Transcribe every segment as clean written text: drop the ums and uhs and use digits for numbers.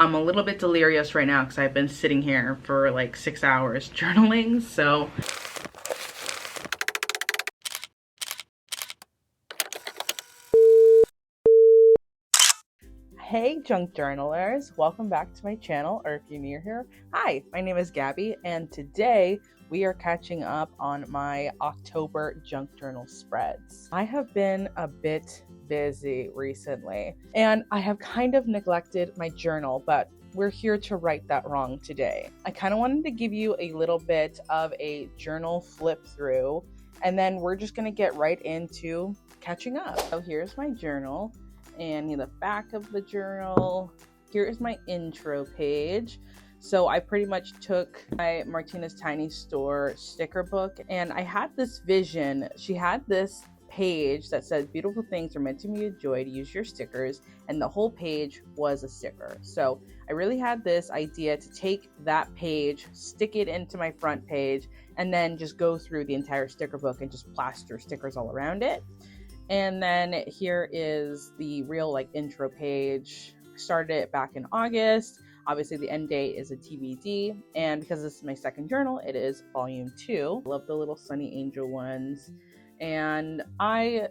I'm a little bit delirious right now because I've been sitting here for like 6 hours journaling, so. Hey junk journalers, welcome back to my channel, or if you're new here, hi, my name is Gabby, and today we are catching up on my October junk journal spreads. I have been a bit busy recently, and I have kind of neglected my journal, but we're here to right that wrong today. I kind of wanted to give you a little bit of a journal flip through, and then we're just gonna get right into catching up. So here's my journal. And the back of the journal. Here is my intro page. So I pretty much took my Martina's Tiny Store sticker book, and I had this vision. She had this page that said beautiful things are meant to be enjoyed, use your stickers, and the whole page was a sticker. So I really had this idea to take that page, stick it into my front page, and then just go through the entire sticker book and just plaster stickers all around it. And then here is the real intro page. I started it back in August. Obviously the end date is a TBD. And because this is my second journal, it is volume 2. I love the little Sunny Angel ones. And I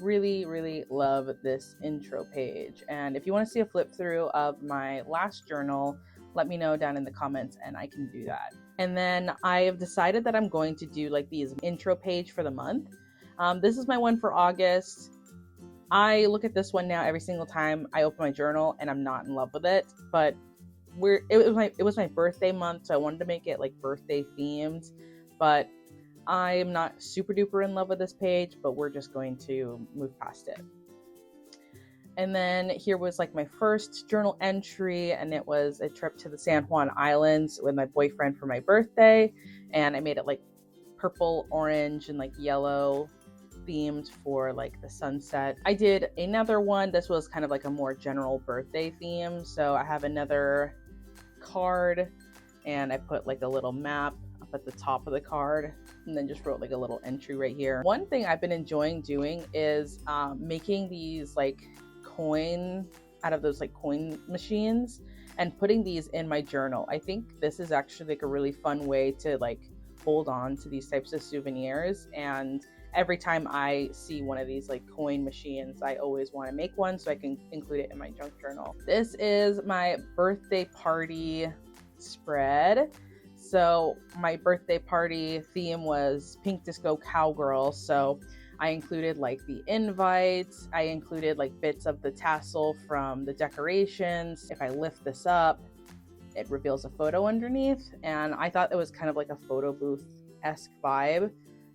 really, really love this intro page. And if you want to see a flip through of my last journal, let me know down in the comments and I can do that. And then I have decided that I'm going to do these intro page for the month. This is my one for August. I look at this one now every single time I open my journal and I'm not in love with it, but it was my birthday month, so I wanted to make it birthday themed, but I'm not super duper in love with this page, but we're just going to move past it. And then here was my first journal entry, and it was a trip to the San Juan Islands with my boyfriend for my birthday, and I made it purple, orange, and yellow themed for the sunset. I did another one. This was kind of a more general birthday theme. So I have another card and I put a little map up at the top of the card and then just wrote a little entry right here. One thing I've been enjoying doing is making these coin out of those coin machines and putting these in my journal. I think this is actually a really fun way to hold on to these types of souvenirs, and every time I see one of these coin machines, I always want to make one so I can include it in my junk journal. This is my birthday party spread. So my birthday party theme was Pink Disco Cowgirl. So I included the invites, I included bits of the tassel from the decorations. If I lift this up, it reveals a photo underneath, and I thought it was kind of a photo booth-esque vibe.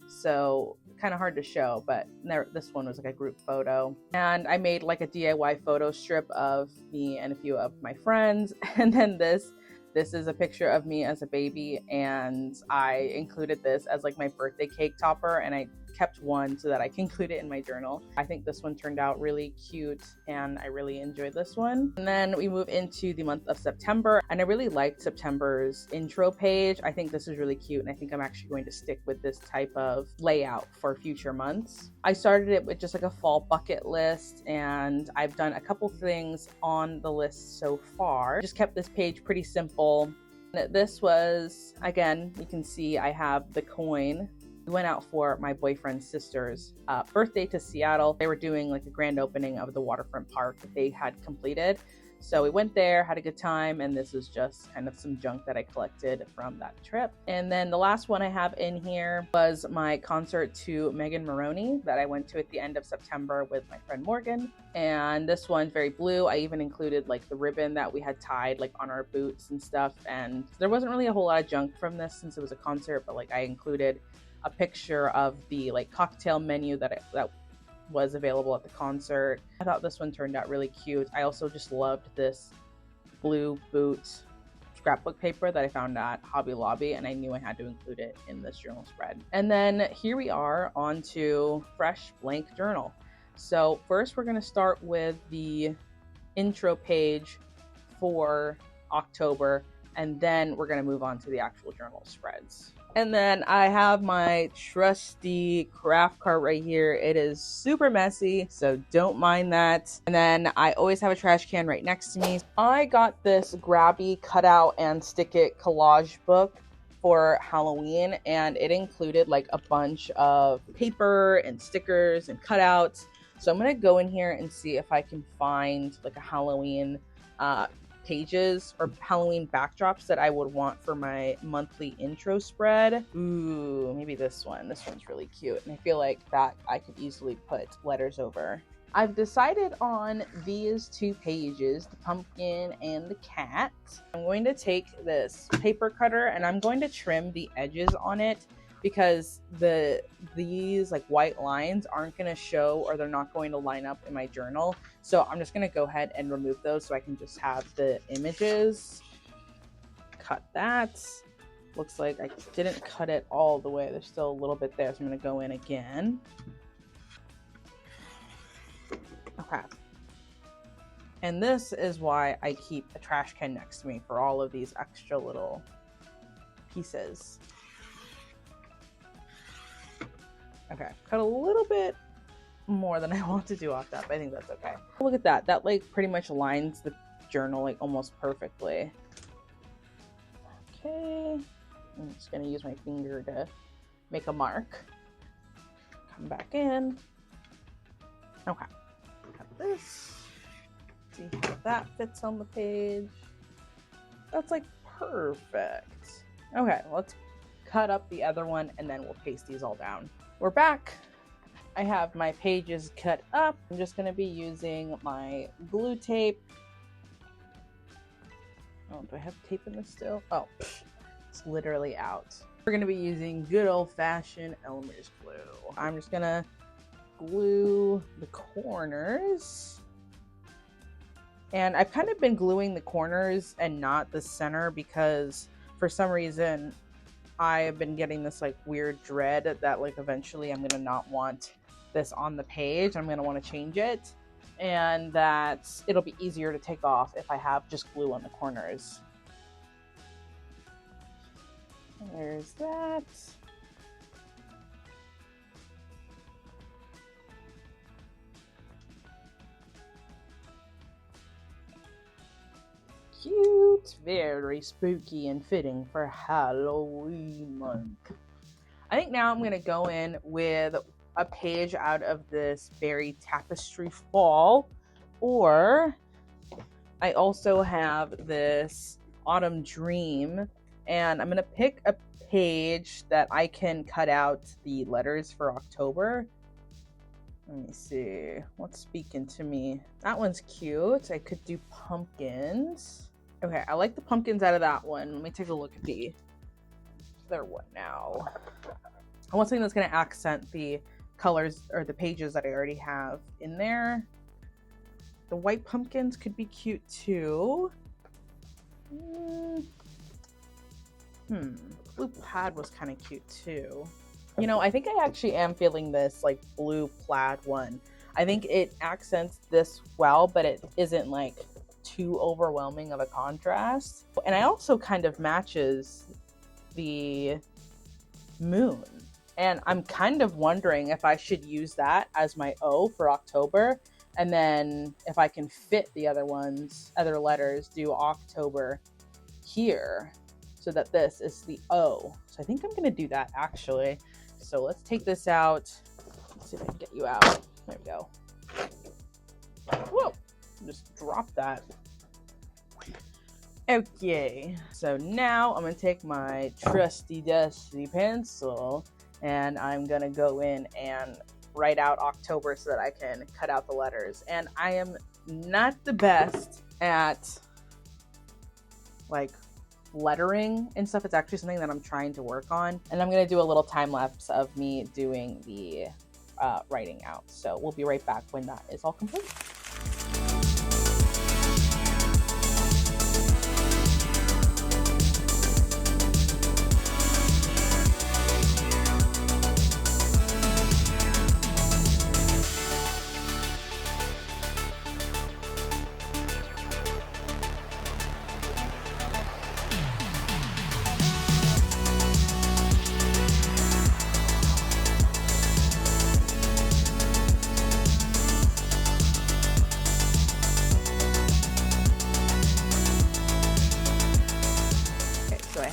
So kind of hard to show, but this one was a group photo. And I made a DIY photo strip of me and a few of my friends. And then this is a picture of me as a baby, and I included this as my birthday cake topper, and I kept one so that I can include it in my journal. I think this one turned out really cute and I really enjoyed this one. And then we move into the month of September, and I really liked September's intro page. I think this is really cute, and I think I'm actually going to stick with this type of layout for future months. I started it with just a fall bucket list, and I've done a couple things on the list so far. Just kept this page pretty simple. This was, again, you can see I have the coin. We went out for my boyfriend's sister's birthday to Seattle. They were doing a grand opening of the waterfront park that they had completed. So we went there, had a good time, and this is just kind of some junk that I collected from that trip. And then the last one I have in here was my concert to Megan Moroney that I went to at the end of September with my friend Morgan. And this one's very blue. I even included the ribbon that we had tied on our boots and stuff. And there wasn't really a whole lot of junk from this since it was a concert, but I included a picture of the cocktail menu that was available at the concert. I thought this one turned out really cute. I also just loved this blue boot scrapbook paper that I found at Hobby Lobby, and I knew I had to include it in this journal spread. And then here we are on to fresh blank journal. So first we're going to start with the intro page for October. and then we're going to move on to the actual journal spreads. And then I have my trusty craft cart right here. It is super messy, so don't mind that. And then I always have a trash can right next to me. I got this grabby cutout and stick it collage book for Halloween, and it included like a bunch of paper and stickers and cutouts. So I'm gonna go in here and see if I can find like a Halloween pages or Halloween backdrops that I would want for my monthly intro spread. Ooh, maybe this one. This one's really cute, and I feel like that I could easily put letters over. I've decided on these two pages, the pumpkin and the cat. I'm going to take this paper cutter and I'm going to trim the edges on it, because these like white lines aren't going to show, or they're not going to line up in my journal. So I'm just going to go ahead and remove those so I can just have the images. Cut that. Looks like I didn't cut it all the way. There's still a little bit there, so I'm going to go in again. Okay. And this is why I keep a trash can next to me, for all of these extra little pieces. Okay, cut a little bit more than I want to do off that, but I think that's okay. Look at that. That like pretty much lines the journal like almost perfectly. Okay. I'm just gonna use my finger to make a mark. Come back in. Okay. Cut this. See how that fits on the page. That's like perfect. Okay, let's cut up the other one and then we'll paste these all down. We're back. I have my pages cut up. I'm just going to be using my glue tape. Oh, do I have tape in this still? Oh, it's literally out. We're going to be using good old-fashioned Elmer's glue. I'm just going to glue the corners. And I've kind of been gluing the corners and not the center, because for some reason I have been getting this like weird dread that like eventually I'm gonna not want this on the page. I'm gonna want to change it, and that it'll be easier to take off if I have just glue on the corners. There's that. Cute, very spooky and fitting for Halloween month. I think now I'm gonna go in with a page out of this Berry Tapestry Fall, or I also have this Autumn Dream, and I'm gonna pick a page that I can cut out the letters for October. Let me see what's speaking to me. That one's cute. I could do pumpkins. Okay, I like the pumpkins out of that one. Let me take a look at the other one now. I want something that's going to accent the colors or the pages that I already have in there. The white pumpkins could be cute too. Blue plaid was kind of cute too. You know, I think I actually am feeling this like blue plaid one. I think it accents this well, but it isn't like too overwhelming of a contrast. And I also kind of matches the moon. And I'm kind of wondering if I should use that as my O for October. And then if I can fit the other letters, do October here so that this is the O. So I think I'm going to do that actually. So let's take this out. Let's see if I can get you out. There we go. Whoa, just drop that. Okay, so now I'm gonna take my trusty dusty pencil and I'm gonna go in and write out October so that I can cut out the letters. And I am not the best at like lettering and stuff. It's actually something that I'm trying to work on, and I'm gonna do a little time lapse of me doing the writing out. So we'll be right back when that is all complete.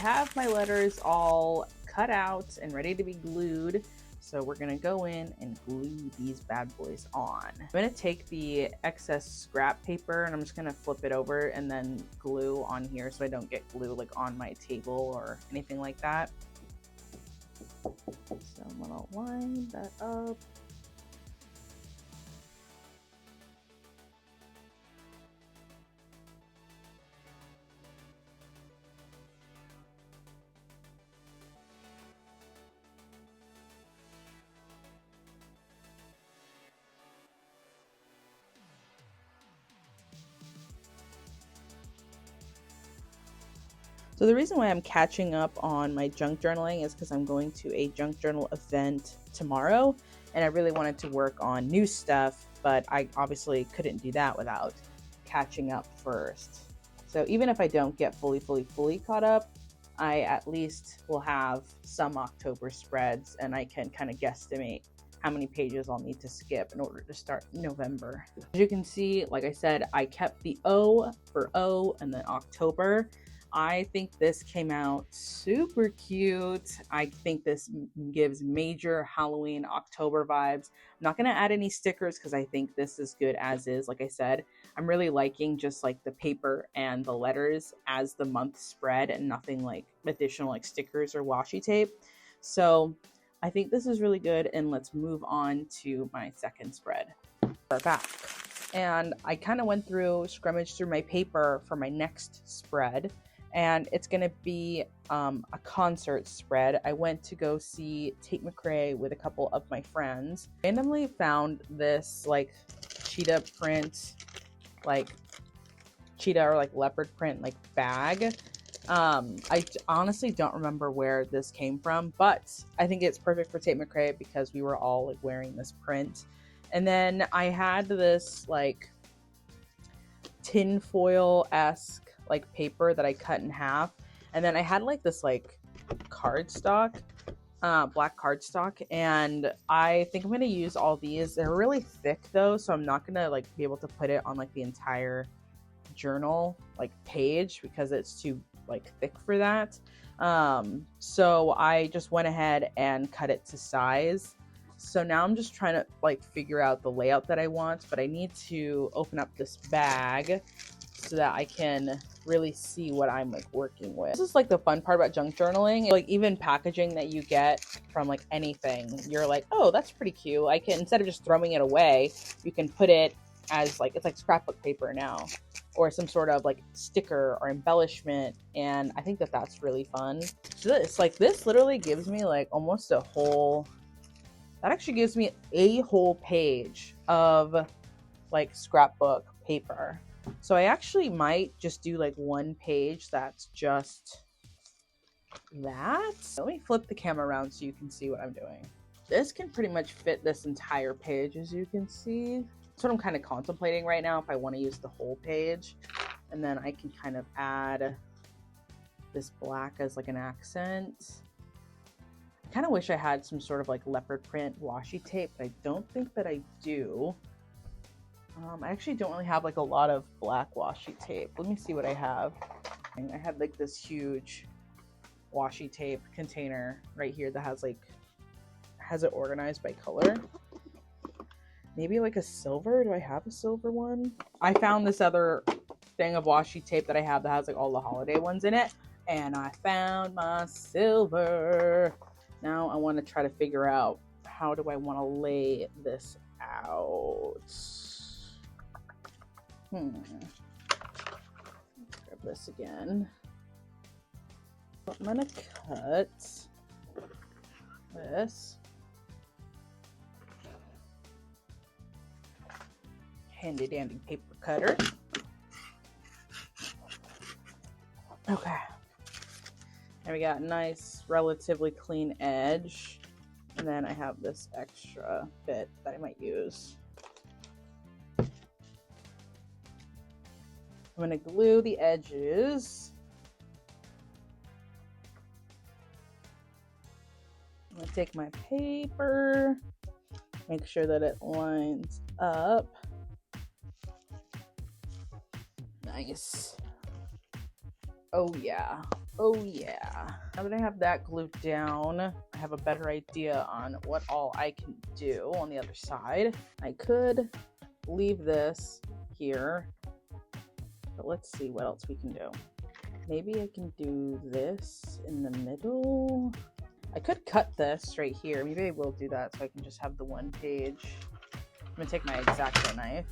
have my letters all cut out and ready to be glued. So we're gonna go in and glue these bad boys on. I'm gonna take the excess scrap paper and I'm just gonna flip it over and then glue on here so I don't get glue like on my table or anything like that. So I'm gonna line that up. So the reason why I'm catching up on my junk journaling is because I'm going to a junk journal event tomorrow, and I really wanted to work on new stuff, but I obviously couldn't do that without catching up first. So even if I don't get fully caught up, I at least will have some October spreads, and I can kind of guesstimate how many pages I'll need to skip in order to start November. As you can see, like I said, I kept the O for O and then October. I think this came out super cute. I think this gives major Halloween October vibes. I'm not going to add any stickers because I think this is good as is. Like I said, I'm really liking just like the paper and the letters as the month spread and nothing like additional like stickers or washi tape. So I think this is really good, and let's move on to my second spread. We're back. And I kind of went through, scrummaged through my paper for my next spread. And it's gonna be a concert spread. I went to go see Tate McRae with a couple of my friends. Randomly found this like cheetah print, like cheetah or like leopard print like bag. I honestly don't remember where this came from, but I think it's perfect for Tate McRae because we were all like wearing this print. And then I had this like tinfoil-esque like paper that I cut in half, and then I had like this like cardstock, black cardstock, and I think I'm gonna use all these. They're really thick though, so I'm not gonna like be able to put it on like the entire journal like page because it's too like thick for that. So I just went ahead and cut it to size. So now I'm just trying to like figure out the layout that I want, but I need to open up this bag so that I can really see what I'm like working with. This is like the fun part about junk journaling. Like even packaging that you get from like anything, you're like, oh, that's pretty cute. I can, instead of just throwing it away, you can put it as like, it's like scrapbook paper now, or some sort of like sticker or embellishment. And I think that that's really fun. So this, like this literally gives me like almost a whole, that actually gives me a whole page of like scrapbook paper. So I actually might just do like one page that's just that. Let me flip the camera around so you can see what I'm doing. This can pretty much fit this entire page, as you can see. That's what I'm kind of contemplating right now, if I want to use the whole page. And then I can kind of add this black as like an accent. I kind of wish I had some sort of like leopard print washi tape, but I don't think that I do. I actually don't really have like a lot of black washi tape. Let me see what I have. I had like this huge washi tape container right here that has like, has it organized by color. Maybe like a silver. Do I have a silver one? I found this other thing of washi tape that I have that has like all the holiday ones in it, and I found my silver. Now I want to try to figure out, how do I want to lay this out? Grab this again. I'm gonna cut this. Handy dandy paper cutter. Okay. And we got a nice, relatively clean edge. And then I have this extra bit that I might use. I'm going to glue the edges. I'm going to take my paper, make sure that it lines up. Nice. Oh yeah. Oh yeah. Now that I have that glued down, I have a better idea on what all I can do on the other side. I could leave this here, but let's see what else we can do. Maybe I can do this in the middle. I could cut this right here. Maybe I will do that so I can just have the one page. I'm gonna take my X-Acto knife.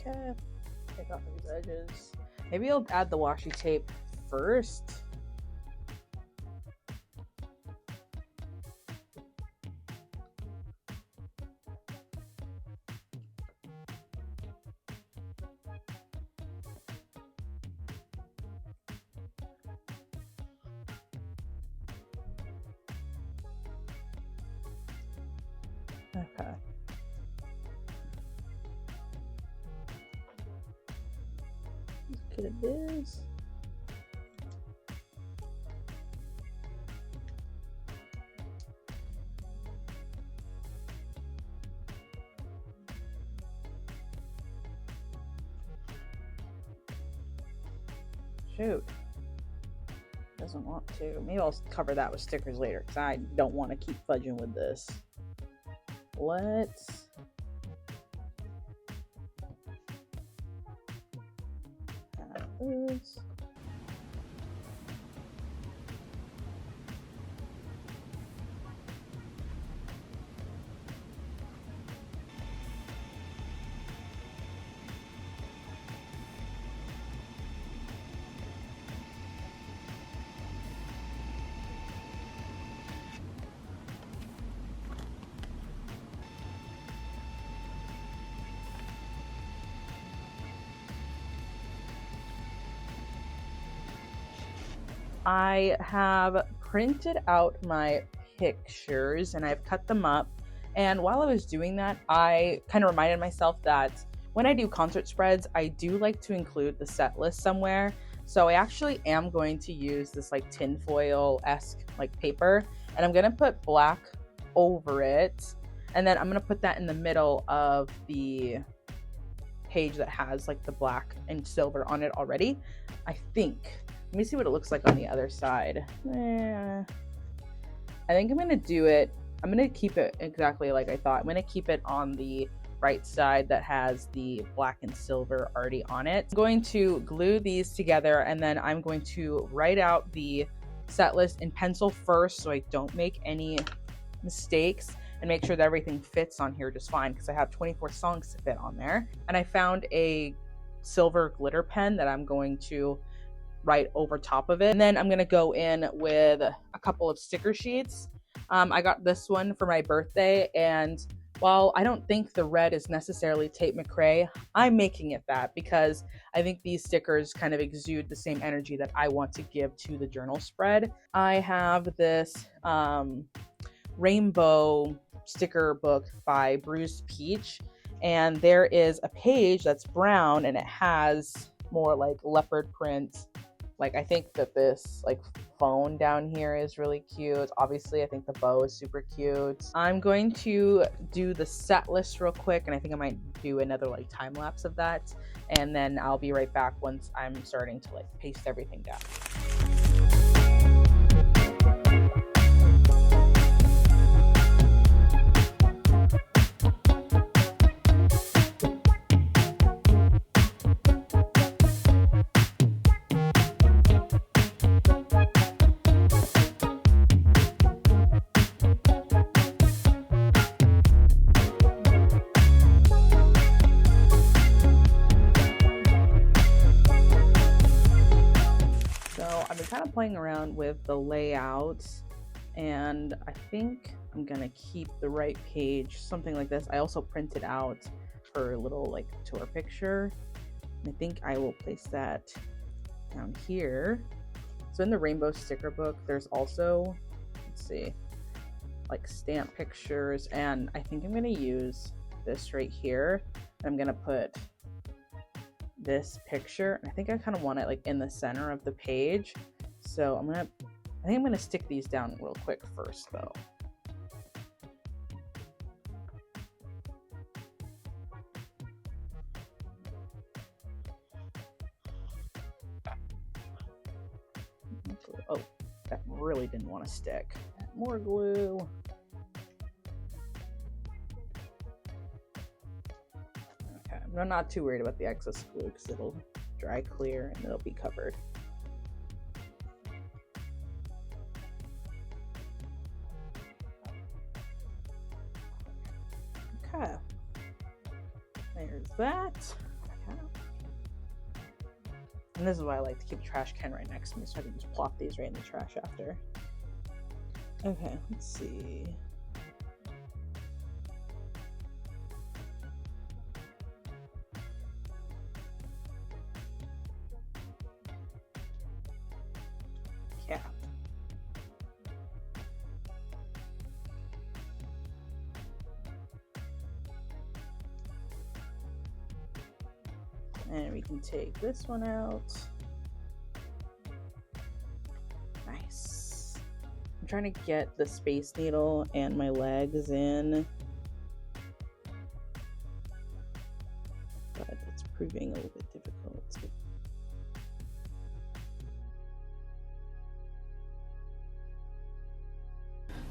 Okay, take off these edges. Maybe I'll add the washi tape first. Okay. Look at this. Shoot. Doesn't want to. Maybe I'll cover that with stickers later because I don't want to keep fudging with this. Let's add this. I have printed out my pictures and I've cut them up. And while I was doing that, I kind of reminded myself that when I do concert spreads, I do like to include the set list somewhere. So I actually am going to use this like tinfoil-esque like paper, and I'm gonna put black over it. And then I'm gonna put that in the middle of the page that has like the black and silver on it already, I think. Let me see what it looks like on the other side. I think I'm gonna do it. I'm gonna keep it exactly like I thought. I'm gonna keep it on the right side that has the black and silver already on it. I'm going to glue these together, and then I'm going to write out the set list in pencil first so I don't make any mistakes and make sure that everything fits on here just fine, because I have 24 songs to fit on there. And I found a silver glitter pen that I'm going to right over top of it. And then I'm gonna go in with a couple of sticker sheets. I got this one for my birthday, and while I don't think the red is necessarily Tate McRae, I'm making it that because I think these stickers kind of exude the same energy that I want to give to the journal spread. I have this rainbow sticker book by Bruce Peach, and there is a page that's brown and it has more like leopard print. Like, I think that this like phone down here is really cute. Obviously, I think the bow is super cute. I'm going to do the set list real quick, and I think I might do another like time lapse of that, and then I'll be right back once I'm starting to like paste everything down. Playing around with the layout, and I think I'm gonna keep the right page, something like this. I also printed out her little like tour picture, and I think I will place that down here. So in the rainbow sticker book, there's also, let's see, like stamp pictures, and I think I'm gonna use this right here. I'm gonna put this picture, and I think I kind of want it like in the center of the page. So I think I'm gonna stick these down real quick first though. Oh, that really didn't want to stick. More glue. Okay, I'm not too worried about the excess glue because it'll dry clear and it'll be covered. Okay, there's that. Okay. And this is why I like to keep a trash can right next to me so I can just plop these right in the trash after. Okay, let's see. Yeah. And we can take this one out. Nice. I'm trying to get the Space Needle and my legs in, but it's proving a little bit difficult.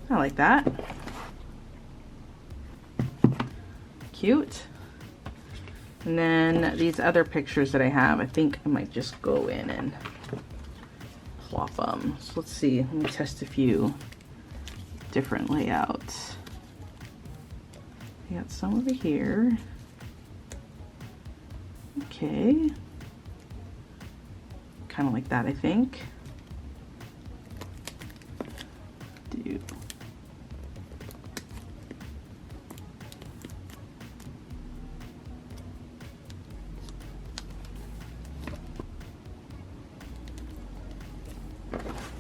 I like that. Cute. And then these other pictures that I have, I think I might just go in and plop them. So let's see, let me test a few different layouts. I got some over here. Okay. Kind of like that, I think. Do.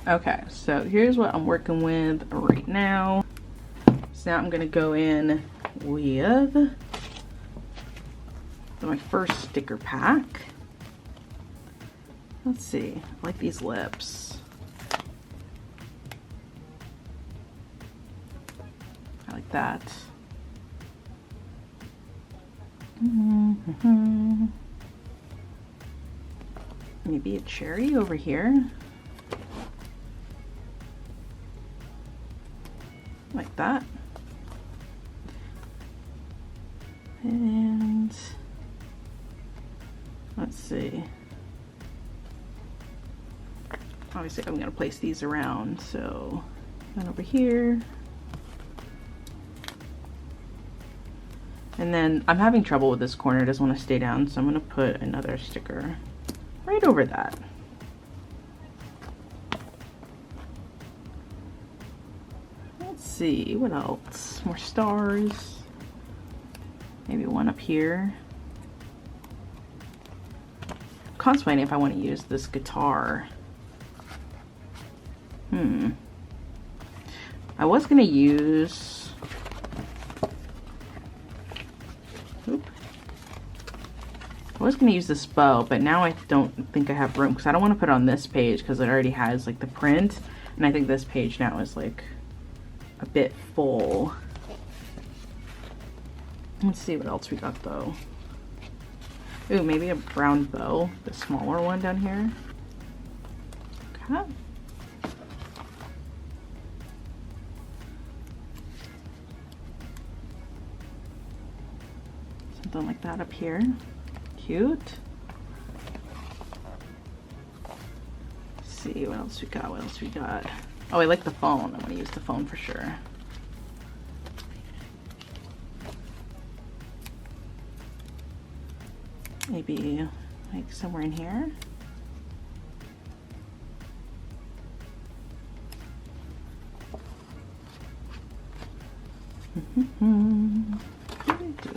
Okay, so here's what I'm working with right now. So now I'm gonna go in with my first sticker pack. Let's see, I like these lips. I like that. Maybe a cherry over here. Like that. And let's see. Obviously I'm gonna place these around, so one over here. And then I'm having trouble with this corner, it doesn't want to stay down, so I'm gonna put another sticker right over that. Let's see, what else? More stars. Maybe one up here. I'm contemplating if I want to use this guitar. I was gonna use, this bow, but now I don't think I have room because I don't want to put it on this page because it already has like the print, and I think this page now is like a bit full. Let's see what else we got though. Ooh, maybe a brown bow, the smaller one down here. Okay. Something like that up here. Cute. Let's see what else we got. What else we got? Oh, I like the phone. I'm gonna use the phone for sure. Maybe like somewhere in here.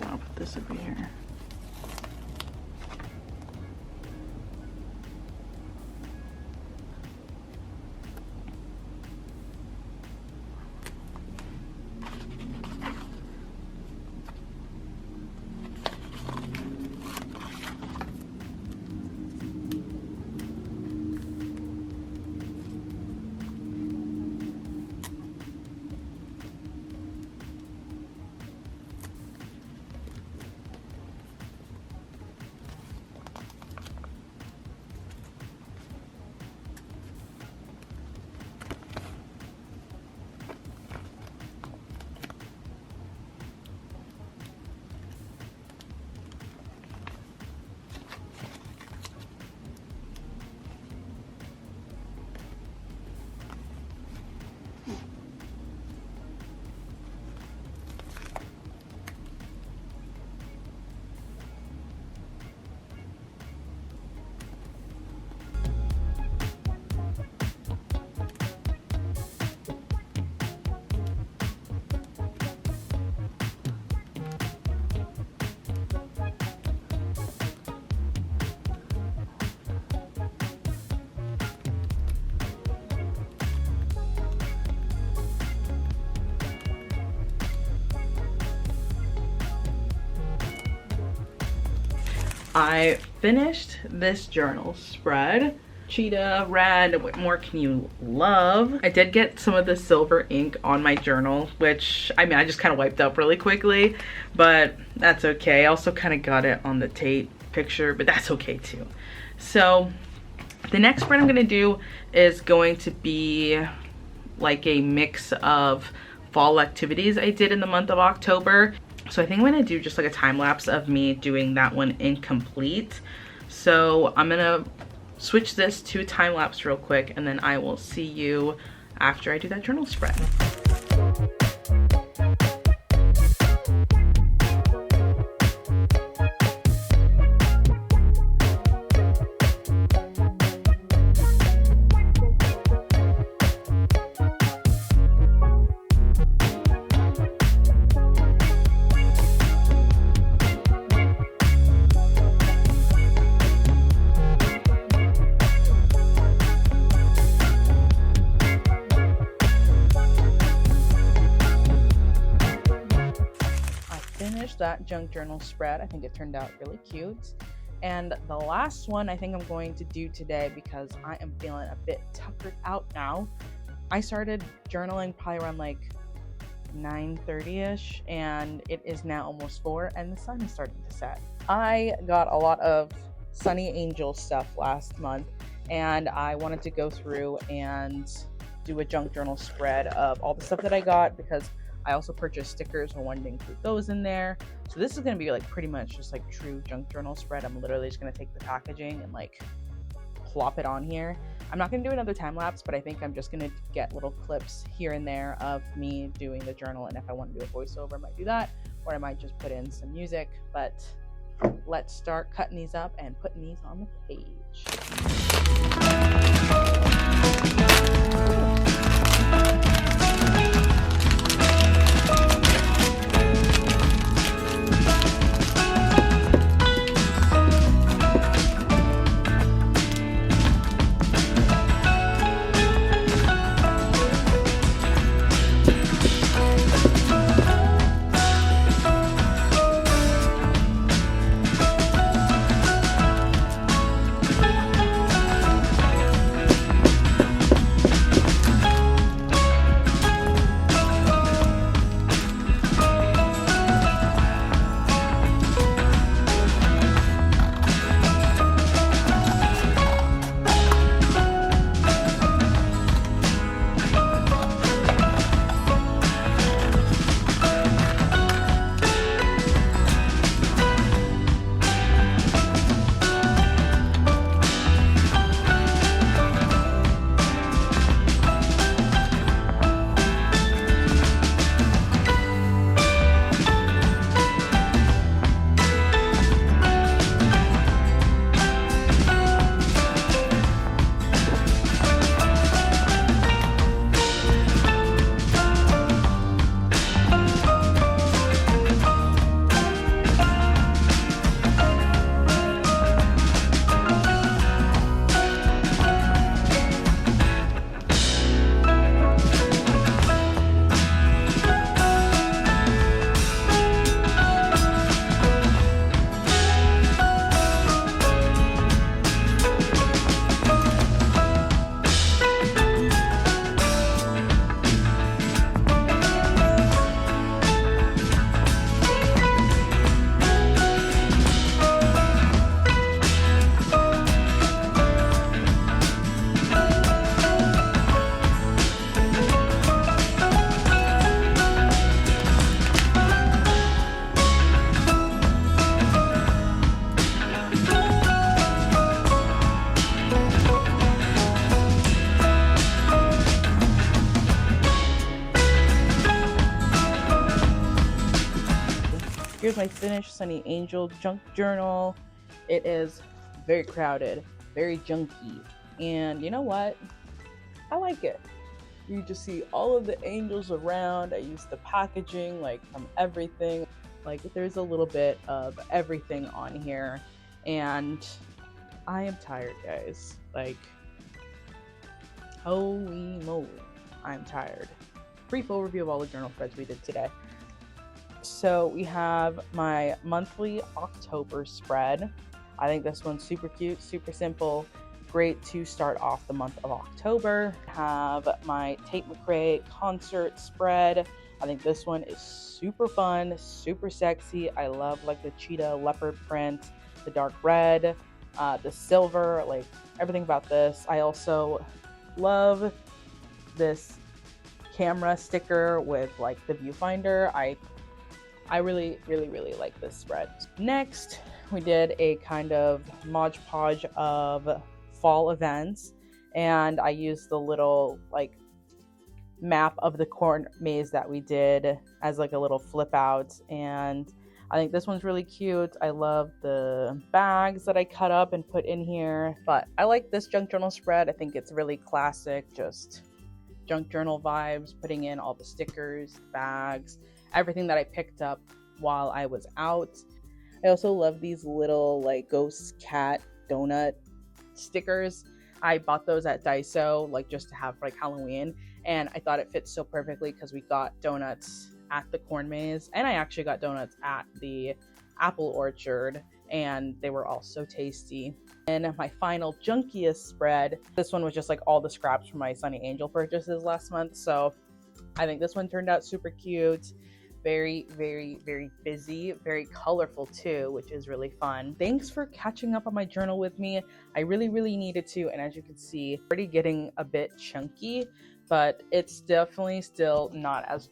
I'll put this over here. I finished this journal spread. Cheetah, red, what more can you love? I did get some of the silver ink on my journal, which I mean, I just kind of wiped up really quickly, but that's okay. I also kind of got it on the Tate picture, but that's okay too. So the next spread I'm gonna do is going to be like a mix of fall activities I did in the month of October. So I think I'm gonna do just like a time lapse of me doing that one incomplete. So I'm gonna switch this to time lapse real quick, and then I will see you after I do that journal spread. That junk journal spread. I think it turned out really cute. And the last one I think I'm going to do today, because I am feeling a bit tuckered out now. I started journaling probably around like 9:30ish, and it is now almost 4 and the sun is starting to set. I got a lot of Sunny Angel stuff last month, and I wanted to go through and do a junk journal spread of all the stuff that I got, because I also purchased stickers and wanted to include those in there. So this is going to be like pretty much just like true junk journal spread. I'm literally just going to take the packaging and like plop it on here. I'm not going to do another time lapse, but I think I'm just going to get little clips here and there of me doing the journal. And if I want to do a voiceover, I might do that, or I might just put in some music. But let's start cutting these up and putting these on the page. Here's my finished Sunny Angel junk journal. It is very crowded, very junky, and you know what? I like it. You just see all of the angels around. I use the packaging like from everything. Like there's a little bit of everything on here, and I am tired, guys. Like, holy moly, I'm tired. Brief overview of all the journal spreads we did today. So we have my monthly October spread. I think this one's super cute, super simple, great to start off the month of October. I have my Tate McRae concert spread. I think this one is super fun, super sexy. I love like the cheetah leopard print, the dark red, the silver, like everything about this. I also love this camera sticker with like the viewfinder. I really like this spread. Next, we did a kind of Mod Podge of fall events, and I used the little like map of the corn maze that we did as like a little flip out, and I think this one's really cute. I love the bags that I cut up and put in here, but I like this junk journal spread. I think it's really classic, just junk journal vibes, putting in all the stickers, bags, everything that I picked up while I was out. I also love these little like ghost cat donut stickers. I bought those at Daiso, like just to have like Halloween, and I thought it fits so perfectly because we got donuts at the corn maze, and I actually got donuts at the apple orchard, and they were all so tasty. And my final junkiest spread, this one was just like all the scraps from my Sunny Angel purchases last month, so I think this one turned out super cute. Very busy, very colorful too, which is really fun. Thanks for catching up on my journal with me. I really needed to, and as you can see, already getting a bit chunky, but it's definitely still not as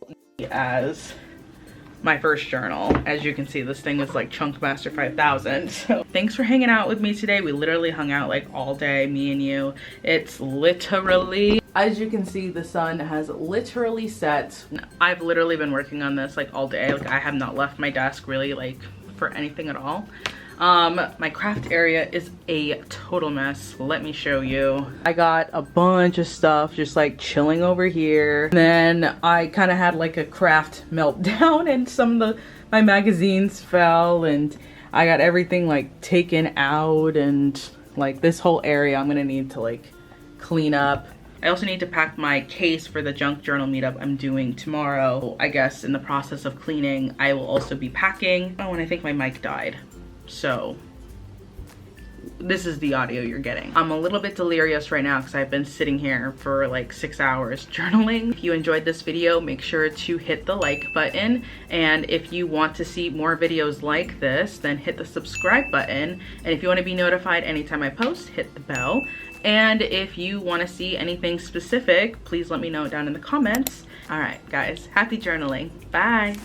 my first journal. As you can see, this thing is like Chunkmaster 5000. So thanks for hanging out with me today. We literally hung out like all day, me and you. It's literally, as you can see, the sun has literally set. I've literally been working on this like all day. Like I have not left my desk really like for anything at all. My craft area is a total mess. Let me show you. I got a bunch of stuff just like chilling over here. And then I kind of had like a craft meltdown, and some of my magazines fell, and I got everything like taken out, and like this whole area I'm gonna need to like clean up. I also need to pack my case for the junk journal meetup I'm doing tomorrow. I guess in the process of cleaning, I will also be packing. Oh, and I think my mic died. So this is the audio you're getting. I'm a little bit delirious right now because I've been sitting here for like 6 hours journaling. If you enjoyed this video, make sure to hit the like button. And if you want to see more videos like this, then hit the subscribe button. And if you want to be notified anytime I post, hit the bell. And if you want to see anything specific, please let me know down in the comments. All right, guys, happy journaling. Bye.